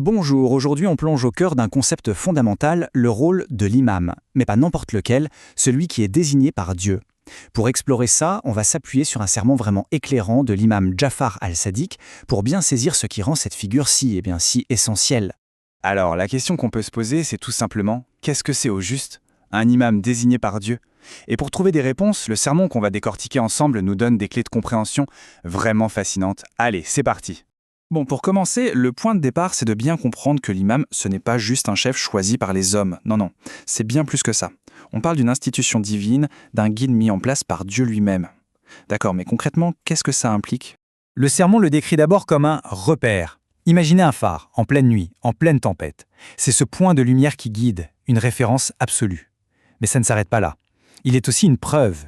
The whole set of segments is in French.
Bonjour, aujourd'hui on plonge au cœur d'un concept fondamental, le rôle de l'imam, mais pas n'importe lequel, celui qui est désigné par Dieu. Pour explorer ça, on va s'appuyer sur un sermon vraiment éclairant de l'imam Jafar al-Sadiq pour bien saisir ce qui rend cette figure si essentielle. Alors, la question qu'on peut se poser, c'est tout simplement, qu'est-ce que c'est au juste un imam désigné par Dieu? Et pour trouver des réponses, le sermon qu'on va décortiquer ensemble nous donne des clés de compréhension vraiment fascinantes. Allez, c'est parti! Bon, pour commencer, le point de départ, c'est de bien comprendre que l'imam, ce n'est pas juste un chef choisi par les hommes. Non, c'est bien plus que ça. On parle d'une institution divine, d'un guide mis en place par Dieu lui-même. D'accord, mais concrètement, qu'est-ce que ça implique? Le sermon le décrit d'abord comme un repère. Imaginez un phare, en pleine nuit, en pleine tempête. C'est ce point de lumière qui guide, une référence absolue. Mais ça ne s'arrête pas là. Il est aussi une preuve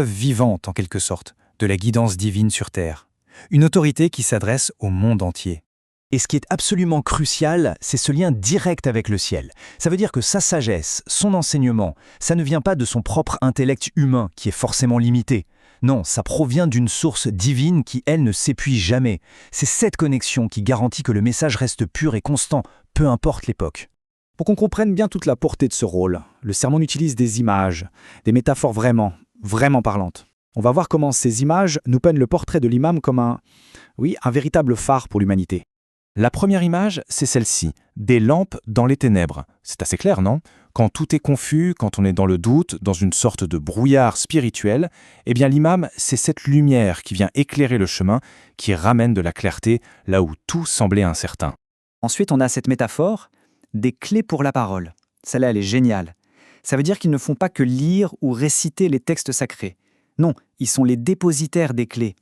vivante en quelque sorte, de la guidance divine sur terre. Une autorité qui s'adresse au monde entier. Et ce qui est absolument crucial, c'est ce lien direct avec le ciel. Ça veut dire que sa sagesse, son enseignement, ça ne vient pas de son propre intellect humain qui est forcément limité. Non, ça provient d'une source divine qui, elle, ne s'épuise jamais. C'est cette connexion qui garantit que le message reste pur et constant, peu importe l'époque. Pour qu'on comprenne bien toute la portée de ce rôle, le sermon utilise des images, des métaphores vraiment parlantes. On va voir comment ces images nous peignent le portrait de l'imam comme un véritable phare pour l'humanité. La première image, c'est celle-ci, des lampes dans les ténèbres. C'est assez clair, non? Quand tout est confus, quand on est dans le doute, dans une sorte de brouillard spirituel, eh bien l'imam, c'est cette lumière qui vient éclairer le chemin, qui ramène de la clarté là où tout semblait incertain. Ensuite, on a cette métaphore des clés pour la parole. Celle-là, elle est géniale. Ça veut dire qu'ils ne font pas que lire ou réciter les textes sacrés. Non, ils sont les dépositaires des clés.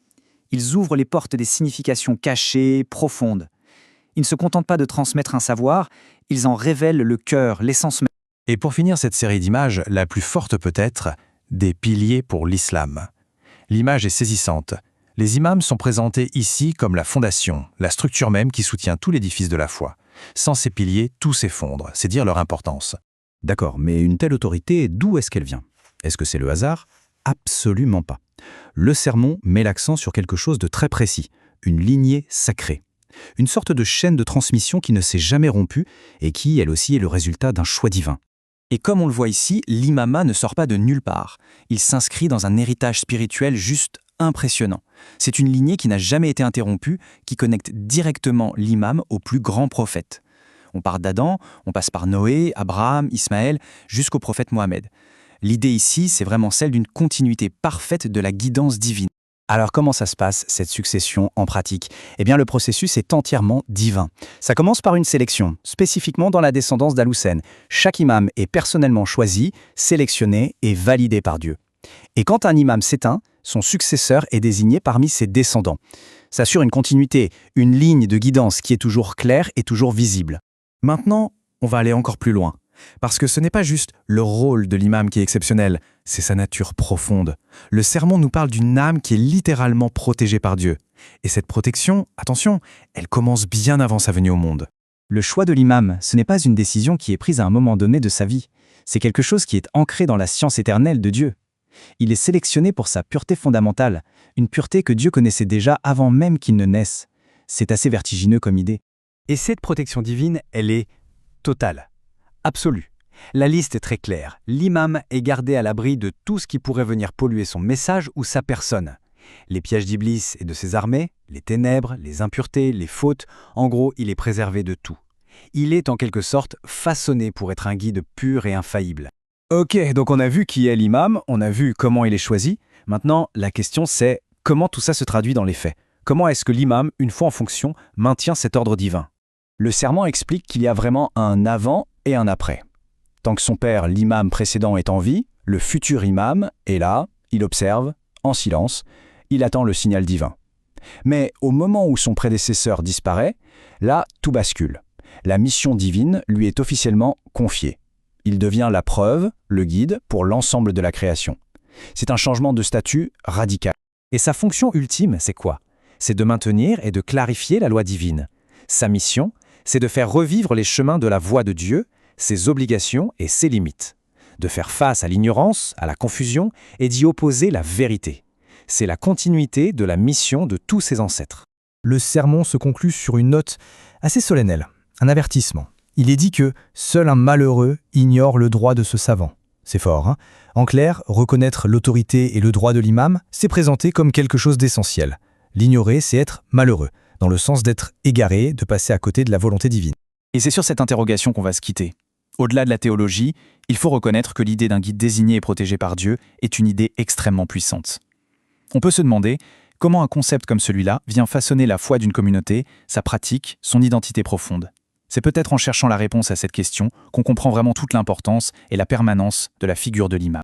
Ils ouvrent les portes des significations cachées, profondes. Ils ne se contentent pas de transmettre un savoir, ils en révèlent le cœur, l'essence même. Et pour finir cette série d'images, la plus forte peut-être, des piliers pour l'islam. L'image est saisissante. Les imams sont présentés ici comme la fondation, la structure même qui soutient tout l'édifice de la foi. Sans ces piliers, tout s'effondre, c'est dire leur importance. D'accord, mais une telle autorité, d'où est-ce qu'elle vient? Est-ce que c'est le hasard? Absolument pas. Le sermon met l'accent sur quelque chose de très précis, une lignée sacrée. Une sorte de chaîne de transmission qui ne s'est jamais rompue et qui, elle aussi, est le résultat d'un choix divin. Et comme on le voit ici, l'imama ne sort pas de nulle part. Il s'inscrit dans un héritage spirituel juste impressionnant. C'est une lignée qui n'a jamais été interrompue, qui connecte directement l'imam au plus grand prophète. On part d'Adam, on passe par Noé, Abraham, Ismaël, jusqu'au prophète Mohammed. L'idée ici, c'est vraiment celle d'une continuité parfaite de la guidance divine. Alors comment ça se passe, cette succession en pratique? Eh bien le processus est entièrement divin. Ça commence par une sélection, spécifiquement dans la descendance d'Al-Hussein. Chaque imam est personnellement choisi, sélectionné et validé par Dieu. Et quand un imam s'éteint, son successeur est désigné parmi ses descendants. Ça assure une continuité, une ligne de guidance qui est toujours claire et toujours visible. Maintenant, on va aller encore plus loin. Parce que ce n'est pas juste le rôle de l'imam qui est exceptionnel, c'est sa nature profonde. Le sermon nous parle d'une âme qui est littéralement protégée par Dieu. Et cette protection, attention, elle commence bien avant sa venue au monde. Le choix de l'imam, ce n'est pas une décision qui est prise à un moment donné de sa vie. C'est quelque chose qui est ancré dans la science éternelle de Dieu. Il est sélectionné pour sa pureté fondamentale, une pureté que Dieu connaissait déjà avant même qu'il ne naisse. C'est assez vertigineux comme idée. Et cette protection divine, elle est totale. Absolue. La liste est très claire. L'imam est gardé à l'abri de tout ce qui pourrait venir polluer son message ou sa personne. Les pièges d'Iblis et de ses armées, les ténèbres, les impuretés, les fautes, en gros, il est préservé de tout. Il est en quelque sorte façonné pour être un guide pur et infaillible. Ok, donc on a vu qui est l'imam, on a vu comment il est choisi. Maintenant, la question c'est comment tout ça se traduit dans les faits. Comment est-ce que l'imam, une fois en fonction, maintient cet ordre divin? Le serment explique qu'il y a vraiment un avant et un après. Tant que son père, l'imam précédent, est en vie, le futur imam est là, il observe, en silence, il attend le signal divin. Mais au moment où son prédécesseur disparaît, là, tout bascule. La mission divine lui est officiellement confiée. Il devient la preuve, le guide, pour l'ensemble de la création. C'est un changement de statut radical. Et sa fonction ultime, c'est quoi? C'est de maintenir et de clarifier la loi divine. Sa mission, c'est de faire revivre les chemins de la voie de Dieu, ses obligations et ses limites. De faire face à l'ignorance, à la confusion et d'y opposer la vérité. C'est la continuité de la mission de tous ses ancêtres. Le sermon se conclut sur une note assez solennelle. un avertissement. Il est dit que seul un malheureux ignore le droit de ce savant. C'est fort, hein? En clair, reconnaître l'autorité et le droit de l'imam, c'est présenter comme quelque chose d'essentiel. L'ignorer, c'est être malheureux, dans le sens d'être égaré, de passer à côté de la volonté divine. Et c'est sur cette interrogation qu'on va se quitter. Au-delà de la théologie, il faut reconnaître que l'idée d'un guide désigné et protégé par Dieu est une idée extrêmement puissante. On peut se demander comment un concept comme celui-là vient façonner la foi d'une communauté, sa pratique, son identité profonde. C'est peut-être en cherchant la réponse à cette question qu'on comprend vraiment toute l'importance et la permanence de la figure de l'imam.